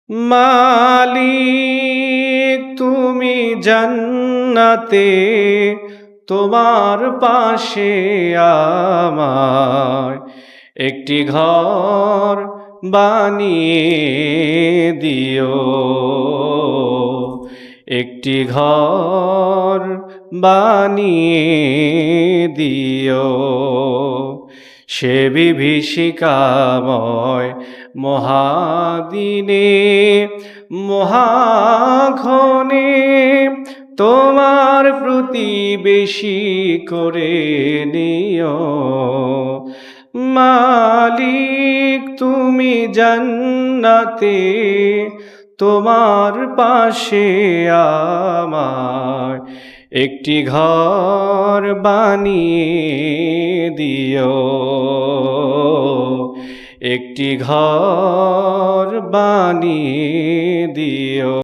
মালিক তুমি জান্নাতে, তোমার পাশে আমায় একটি ঘর বানিয়ে দিও, একটি ঘর বানিয়ে দিও। সে বিভীষিকাময় মহাদিনে মহাঘনে তোমার প্রতিবেশী করে নিও। মালিক তুমি জান্নাতে, তোমার পাশে আমায় একটি ঘর বানিয়ে দিও, একটি ঘর বানিয়ে দিও।